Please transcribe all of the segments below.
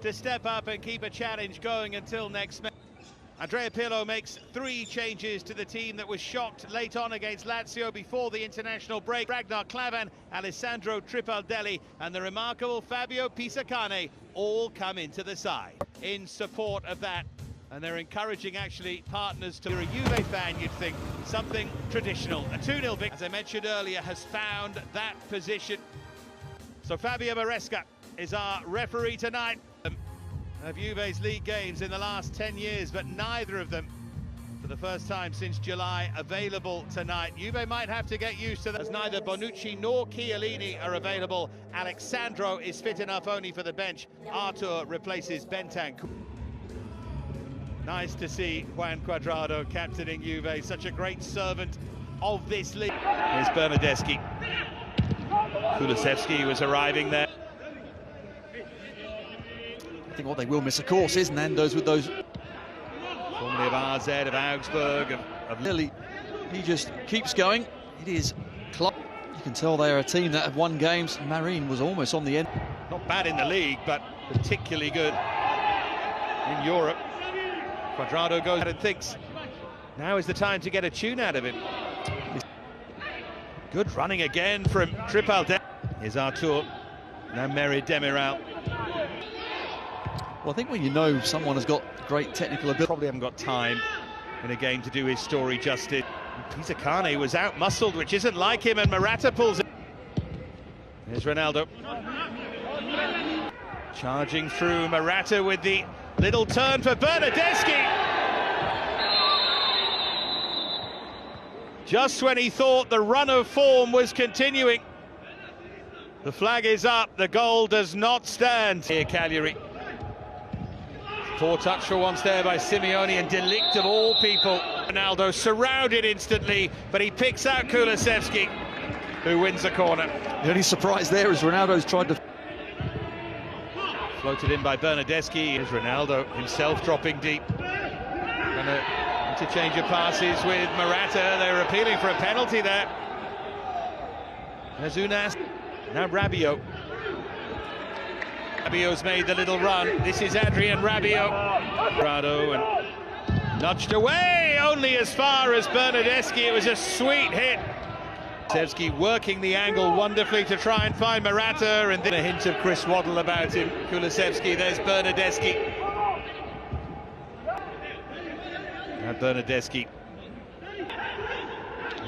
to step up and keep a challenge going until next match. Andrea Pirlo makes 3 changes to the team that was shocked late on against Lazio before the international break. Ragnar Klavan, Alessandro Tripaldelli and the remarkable Fabio Pisacane all come into the side in support of that. And they're encouraging, actually, partners to... You're a Juve fan, you'd think, something traditional. A 2-0 victory, as I mentioned earlier, has found that position. So Fabio Maresca is our referee tonight. Of Juve's league games in the last 10 years, but neither of them, for the first time since July, available tonight. Juve might have to get used to that, as neither Bonucci nor Chiellini are available. Alexandro is fit enough only for the bench. Artur replaces Bentancur. Nice to see Juan Cuadrado captaining Juve, such a great servant of this league. Here's Bernardeschi. Kulusevski was arriving there. I think what they will miss, of course, is Nando's with those. Formerly of RZ, of Augsburg, of Lily. He just keeps going. It is club. You can tell they are a team that have won games. Marine was almost on the end. Not bad in the league, but particularly good in Europe. Cuadrado goes out and thinks, now is the time to get a tune out of him. Good running again from Tripaldelli. Here's Artur. Now Merih Demiral. Well, I think when you know someone has got great technical ability... Probably haven't got time in a game to do his story justice. Pisacane was out-muscled, which isn't like him, and Morata pulls it. Here's Ronaldo. Charging through Morata with the little turn for Bernardeschi. Just when he thought the run of form was continuing. The flag is up, the goal does not stand. Here, Cagliari. Poor touch for once there by Simeone, and De Ligt of all people. Ronaldo surrounded instantly, but he picks out Kulusevski, who wins the corner. The only surprise there is Ronaldo's tried to... Floated in by Bernardeschi. Here's Ronaldo himself dropping deep. And an interchange of passes with Morata. They're appealing for a penalty there. There's Unas. Now Rabiot. Rabiot's made the little run. This is Adrian Rabiot. Prado and nudged away, only as far as Bernardeschi. It was a sweet hit. Kulusevski working the angle wonderfully to try and find Morata, and then a hint of Chris Waddle about him. Kulusevski, there's Bernardeschi. Now Bernardeschi.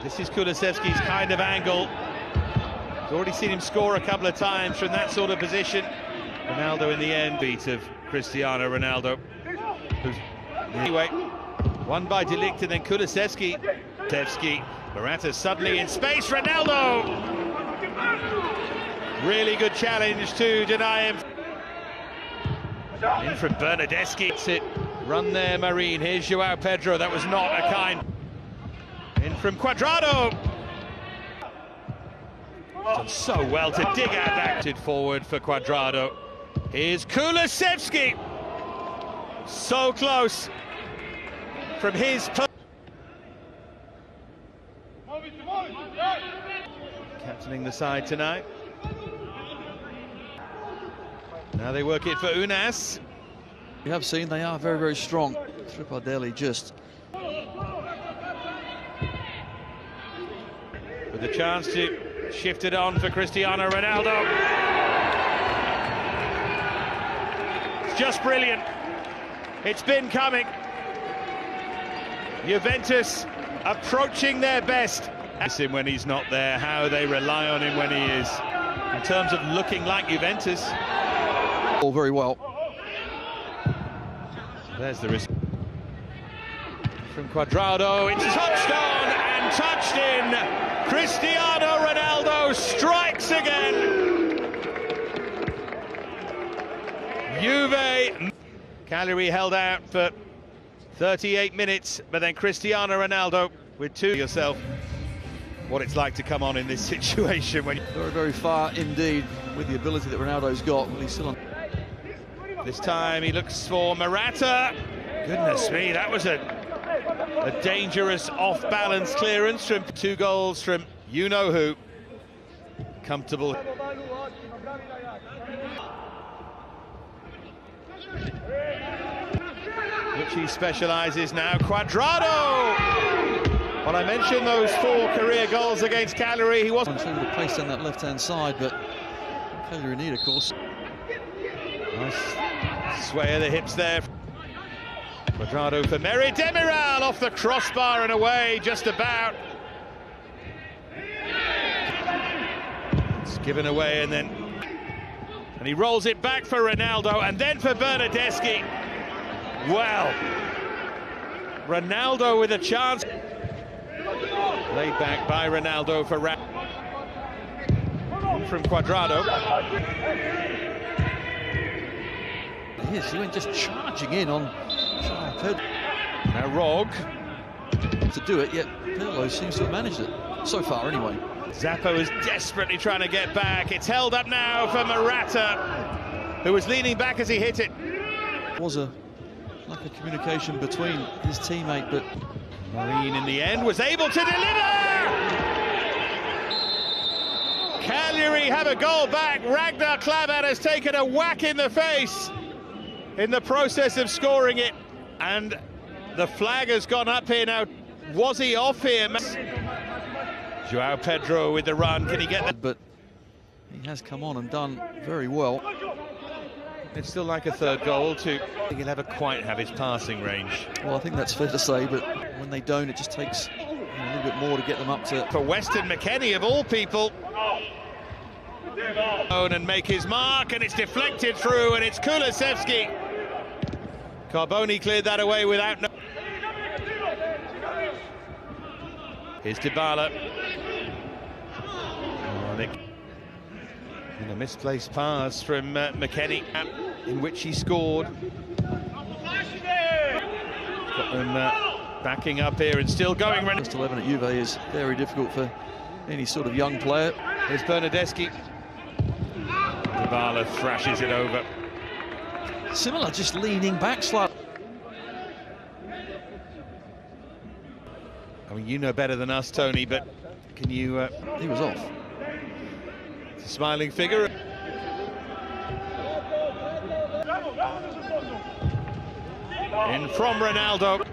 This is Kulusevski's kind of angle. We've already seen him score a couple of times from that sort of position. Ronaldo in the end, beat of Cristiano Ronaldo. Anyway, won by De Ligt and then Kulusevski. Morata suddenly in space, Ronaldo! Really good challenge to deny him. In from Bernardeschi. It's it. Run there, Marine. Here's João Pedro. That was not a kind. In from Cuadrado. Done so well to dig out that. Forward for Cuadrado. Here's Kulusevski. So close from his... Captaining the side tonight. Now they work it for Unas. We have seen they are very, very strong. Tripaldelli just... With the chance to shift it on for Cristiano Ronaldo. It's just brilliant. It's been coming. Juventus approaching their best. Him when he's not there, how they rely on him when he is. In terms of looking like Juventus. All very well. There's the risk. From Cuadrado, it's touched on and touched in. Cristiano Ronaldo strikes again. Juve. Cagliari held out for 38 minutes, but then Cristiano Ronaldo with two. Yourself what it's like to come on in this situation when very, very far indeed with the ability that Ronaldo's got. Well, he's still on. This time he looks for Morata. Goodness me, that was a dangerous off-balance clearance from 2 goals from you-know-who. Comfortable. which he specialises now. Cuadrado! Well, I mentioned those 4 career goals against Cagliari. He wasn't able to place on that left-hand side, but Cagliari need, of course. Nice sway of the hips there. Cuadrado for Meri Demiral off the crossbar and away, just about. It's given away and he rolls it back for Ronaldo and then for Bernardeschi. Well, Ronaldo with a chance. Laid back by Ronaldo for from Cuadrado. Yes, he went just charging in on Pedro. Now Rog to do it, yet Pirlo seems to have managed it so far anyway. Zappa is desperately trying to get back. It's held up now for Morata, who was leaning back as he hit it. It was a lack of communication between his teammate, but Marine in the end was able to deliver! Cagliari have a goal back. Ragnar Klavan has taken a whack in the face in the process of scoring it, and the flag has gone up here now. Was he off here? João Pedro with the run, can he get that? But he has come on and done very well. It's still like a third goal too. I think he'll never quite have his passing range. Well, I think that's fair to say, but when they don't, it just takes a little bit more to get them up to... For Weston McKennie, of all people, and make his mark, and it's deflected through, and it's Kulusevski. Carboni cleared that away without... Here's Dybala. And a misplaced pass from McKennie, in which he scored. Got them backing up here and still going. First 11 at Juve is very difficult for any sort of young player. Here's Bernardeschi. Dybala thrashes it over. Similar, just leaning back slightly. I mean, you know better than us, Tony, but can you... He was off. It's a smiling figure. In from Ronaldo.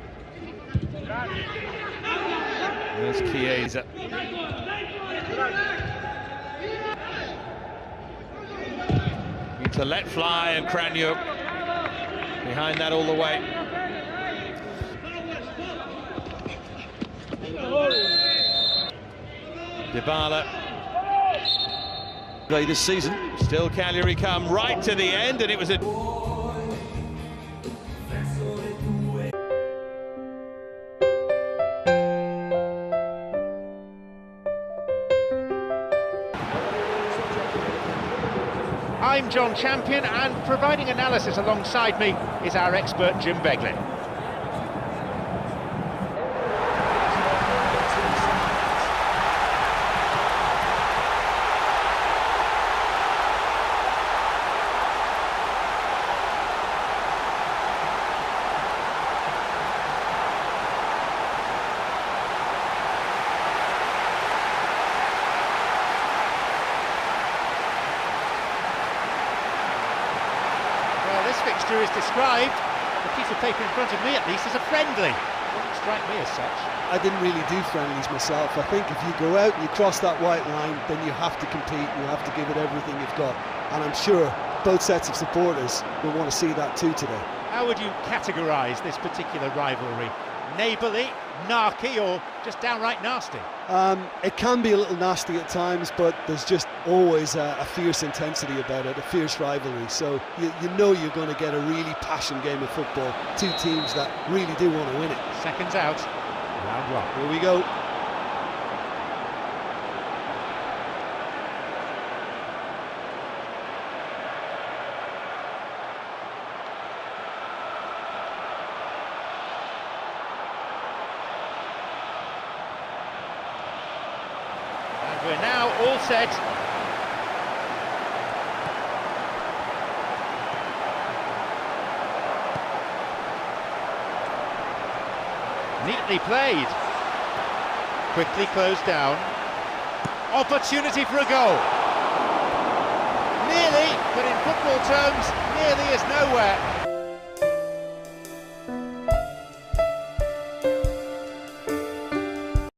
There's Chiesa. To let fly, and Cranio behind that all the way. Dybala. Play this season. Still Cagliari come right to the end, and it was a... I'm John Champion, and providing analysis alongside me is our expert Jim Beglin. Fixture is described, the piece of paper in front of me at least, as a friendly. Doesn't strike me as such. I didn't really do friendlies myself. I think if you go out and you cross that white line, then you have to compete, you have to give it everything you've got. And I'm sure both sets of supporters will want to see that too today. How would you categorise this particular rivalry? Neighbourly, narky, or just downright nasty? It can be a little nasty at times, but there's just always a fierce intensity about it, a fierce rivalry. So you know you're going to get a really passionate game of football. Two teams that really do want to win it. Seconds out, round one. Here we go. We're now all set. Neatly played. Quickly closed down. Opportunity for a goal. Nearly, but in football terms, nearly is nowhere.